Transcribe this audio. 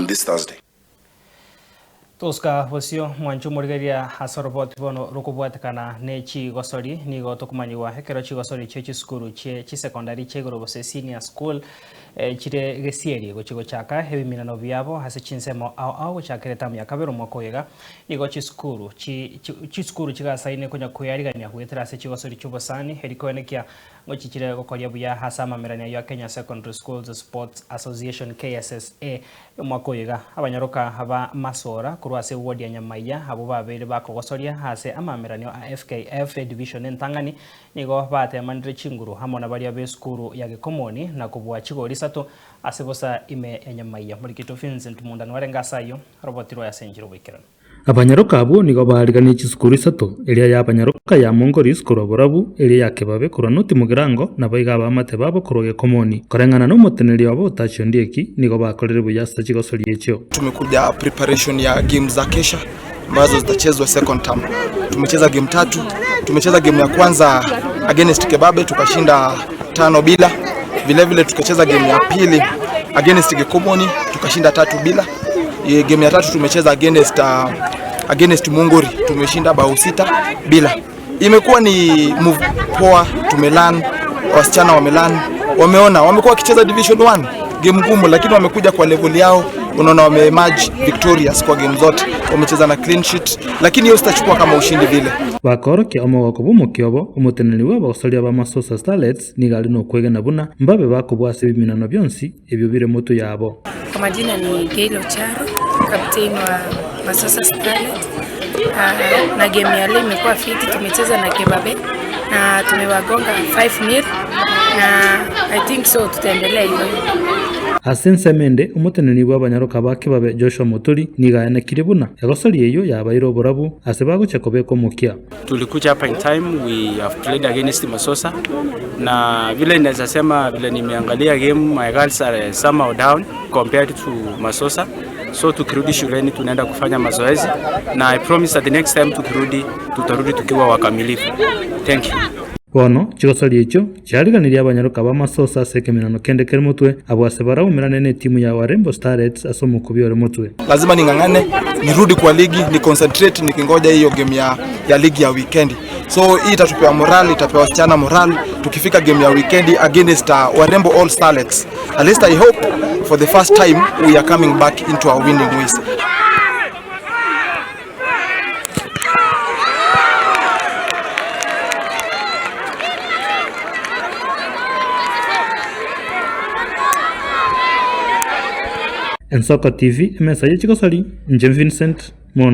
this Thursday. Toska BOSIO mwanchu murigeria hasorobot bono rukubwatekana ne Chigosori nigo tokumanyiwa hekero Chigosori chechi skuru che secondary chegoro bose senior school chire gesieri gochigo chaka hebiminano byabo hase chinsemo au chakereta myakabero mwakoyega nigo chiskuru chiskuru chigasaine konya kuyarigania gwetera se Chigosori CHIOBOSANI herikoenekia ngochichire gokoria buya hasama merania ya Kenya Secondary Schools Sports Association KSSSA mwakoyega abanyaroka haba masora kurwase ward ya Nyamira abo babere bakogosoria hase amameranyo a FKF division entangani nigo bate mandre chinguru hamona bari abeskuru ya Gikomoni na kubwa chigori sato asebosa ime ya Nyamira muri kito Vincent mundano warengasayo robotiro ya senjiro bikirana Abanyaroka abo nigo barigani chiskuru sato elia ya abanyaroka ya Mongori skuru borabu elia ya kebabe kuranoti mugirango na baiga bamate babo kuroge Komoni korengana no muteneri wabo tacho ndieki nigo bakorere buya Chigosori echo. Tumekuja preparation ya game za kesha ambazo zitachezwa second term. Tumecheza game 3, tumecheza game ya kwanza against Kebabe tukashinda 5-0. Vile vile tukacheza game ya pili against Gikomoni tukashinda 3-0. Game ya 3 tumecheza against Mongori tumeshinda bao 6-0. Imekuwa ni move poa, tumelan, wasichana wamelan, wameona wamekuwa wakicheza division 1 game ngumu, lakini wamekuja kwa level yao, unaona wameemerge victorious kwa game zote, wamecheza na clean sheet, lakini hiyo sitachukua kama ushindi vile. Bakorokia omogokubu mukyobo umuteneri wabo osoria ba Masosa Starlets nigali no kwegena buna mbabe bakubwase biminano byonsi ebyo bire moto yabo. Kwa majina ni Gailo Charo, captain wa Masosa Starlets. Na game ya leo imekuwa fiti, tumecheza na Kebabe na tumewagonga 5-0 na I think so tutaendelea hivyo. Asense mende umuteneni w'abanyaroka bakebabe Joshua Muturi nigayana kiribuna yagosori eyo yabayiro borabu asebago chekobeko mukia. Tulikuja hapa in time, we have played against Masosa na vile ninaweza sema vile nimeangalia game, my girls are somehow down compared to Masosa, so tukirudi shuleni tunaenda kufanya mazoezi na I promise that the next time tutarudi tukiwa wakamilifu. Thank you. Bono Chigosori echo cyariganiriye abanyaroka ba Masosa sekeminano kendekere mutwe abwase barawumirane ne timu ya Warembo Starlets asomo kubiore mutwe. Lazima ningangane nirudi kwa ligi, ni concentrate nikingoja hiyo game ya ligi ya weekend. So hii itatupea morale, itapewa wasichana morale tukifika game ya weekend against Warembo All Starlets. At least I hope for the first time we are coming back into our winning ways. En Soccer TV, Chigosori, Vincent.